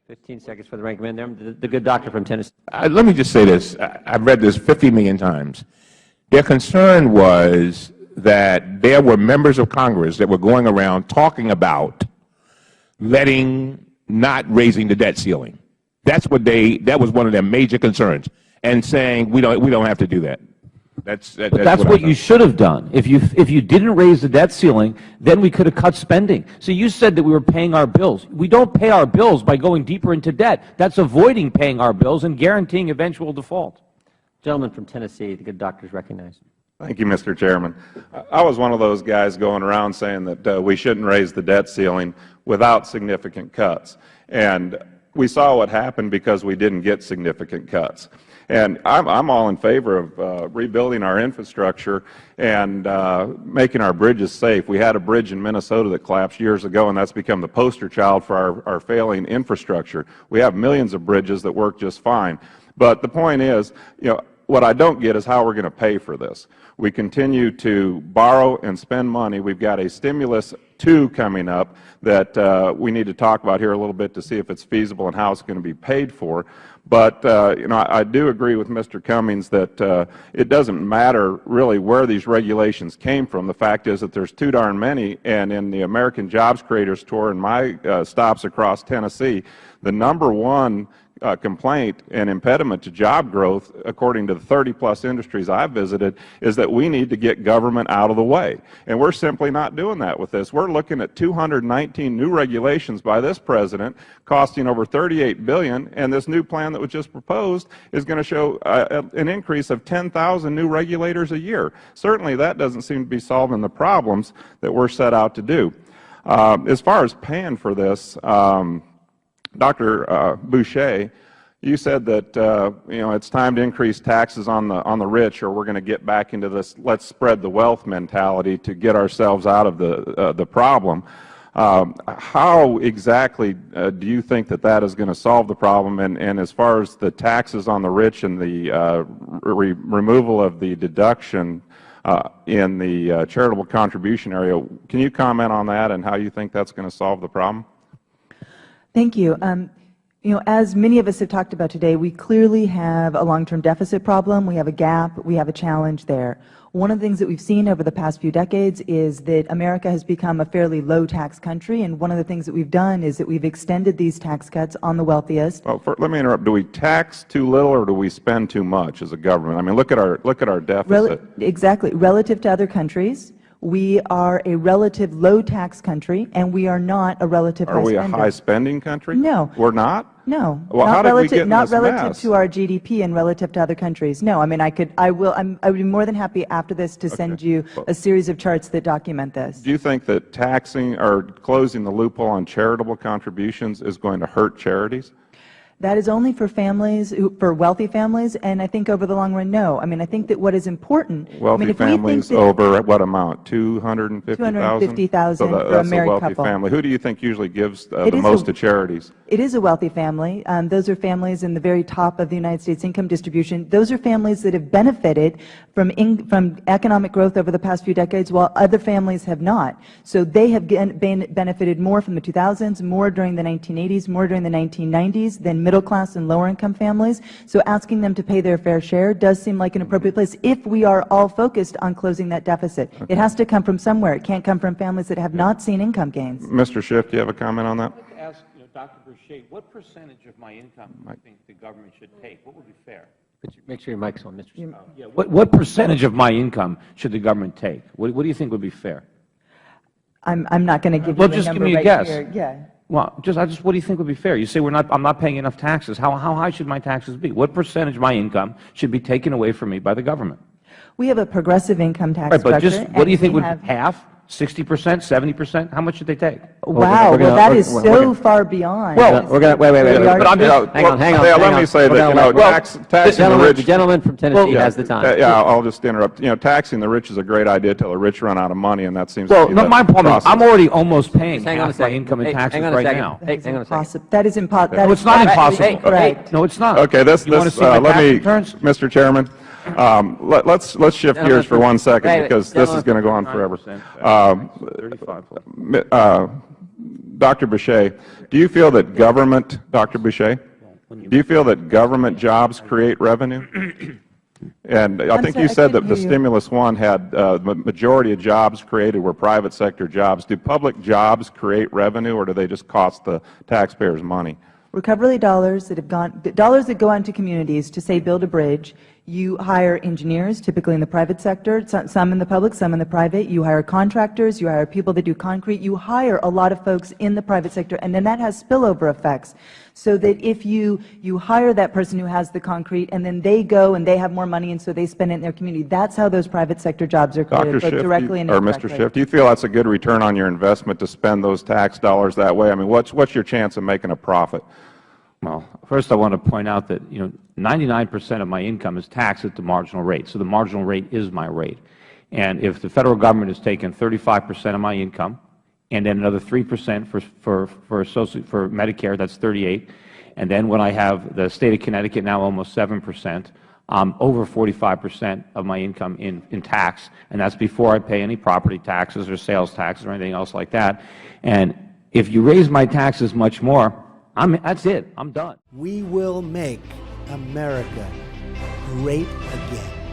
15 seconds for the ranking member. The good doctor from Tennessee. Let me just say this. I've read this 50 million times. Their concern was that there were members of Congress that were going around talking about not raising the debt ceiling. That was one of their major concerns, and saying we don't have to do that. That's what you should have done. If you didn't raise the debt ceiling, then we could have cut spending. So you said that we were paying our bills. We don't pay our bills by going deeper into debt. That's avoiding paying our bills and guaranteeing eventual default. Gentleman from Tennessee, the good doctor is recognized. Thank you, Mr. Chairman. I was one of those guys going around saying that we shouldn't raise the debt ceiling without significant cuts. And we saw what happened because we didn't get significant cuts. And I'm all in favor of rebuilding our infrastructure and making our bridges safe. We had a bridge in Minnesota that collapsed years ago, and that's become the poster child for our failing infrastructure. We have millions of bridges that work just fine. But the point is, what I don't get is how we're going to pay for this. We continue to borrow and spend money. We've got a stimulus 2 coming up that we need to talk about here a little bit to see if it's feasible and how it's going to be paid for. But I do agree with Mr. Cummings that it doesn't matter really where these regulations came from. The fact is that there's too darn many, and in the American Jobs Creators Tour and my stops across Tennessee, the #1 complaint and impediment to job growth, according to the 30-plus industries I've visited, is that we need to get government out of the way. And we're simply not doing that with this. We're looking at 219 new regulations by this President costing over $38 billion, and this new plan that was just proposed is going to show an increase of 10,000 new regulators a year. Certainly that doesn't seem to be solving the problems that we're set out to do. As far as paying for this, Dr. Boucher, you said that it's time to increase taxes on the rich, or we're going to get back into this let's spread the wealth mentality to get ourselves out of the problem. How exactly do you think that is going to solve the problem? And as far as the taxes on the rich and the removal of the deduction in the charitable contribution area, can you comment on that and how you think that's going to solve the problem? Thank you. As many of us have talked about today, we clearly have a long-term deficit problem. We have a gap. We have a challenge there. One of the things that we've seen over the past few decades is that America has become a fairly low-tax country, and one of the things that we've done is that we've extended these tax cuts on the wealthiest. Well, let me interrupt. Do we tax too little, or do we spend too much as a government? I mean, look at our deficit. Exactly. Relative to other countries, we are a relative low-tax country, and we are not a relative high spender. Are we a high-spending country? No. We're not? No. Well, how did we get in this relative mess? to our GDP and relative to other countries. No. I mean, I would be more than happy after this to send you a series of charts that document this. Do you think that taxing or closing the loophole on charitable contributions is going to hurt charities? That is only for families, for wealthy families, and I think over the long run, no. I mean, I think that what is important. Wealthy families over what amount? 250,000. 250,000 for a married couple. Family. Who do you think usually gives the most to charities? It is a wealthy family. Those are families in the very top of the United States income distribution. Those are families that have benefited from economic growth over the past few decades, while other families have not. So they have benefited more from the 2000s, more during the 1980s, more during the 1990s than middle-class and lower-income families. So asking them to pay their fair share does seem like an appropriate place if we are all focused on closing that deficit. It has to come from somewhere. It can't come from families that have not seen income gains. Mr. Schiff, do you have a comment on that? I'd like to ask Dr. Boucher, what percentage of my income do you think the government should take? What would be fair? Make sure your mic's on, Mr. Schiff. Yeah, what percentage of my income should the government take? What do you think would be fair? I'm not going to give you well, a just number give me a right guess. here. Yeah. Well, what do you think would be fair? You say I'm not paying enough taxes. How high should my taxes be? What percentage of my income should be taken away from me by the government? We have a progressive income tax right, but structure. Just what do you think would half? 60%, 70%? How much should they take? Wow, well, that is so far beyond. Well, we're going to wait. But I'm just, hang on. Let me say that taxing the rich. The gentleman from Tennessee has the time. Yeah, I'll just interrupt. Taxing the rich is a great idea till the rich run out of money, and that seems. Well, no, my problem is I'm already almost paying half my income in taxes right now. Hang on a second. That is impossible. No, it's not impossible. Correct. No, it's not. Okay, let me, Mr. Chairman. Let's shift gears for 1 second because this is going to go on forever. Dr. Boucher, do you feel that government, Dr. Boucher, do you feel that government jobs create revenue? And I think you said that the stimulus one had the majority of jobs created were private sector jobs. Do public jobs create revenue, or do they just cost the taxpayers money? Recovery dollars that go out to communities to, say, build a bridge. You hire engineers, typically in the private sector, some in the public, some in the private. You hire contractors, you hire people that do concrete. You hire a lot of folks in the private sector, and then that has spillover effects. So that if you hire that person who has the concrete, and then they go and they have more money, and so they spend it in their community, that's how those private sector jobs are created, both directly and indirectly. Mr. Schiff, do you feel that's a good return on your investment to spend those tax dollars that way? I mean, what's your chance of making a profit? Well, first I want to point out that 99% of my income is taxed at the marginal rate. So the marginal rate is my rate. And if the Federal Government has taken 35% of my income, and then another 3% for Medicare, that's 38, and then when I have the State of Connecticut now almost 7%, over 45% of my income in tax, and that's before I pay any property taxes or sales taxes or anything else like that. And if you raise my taxes much more, that's it. I'm done. We will make America great again.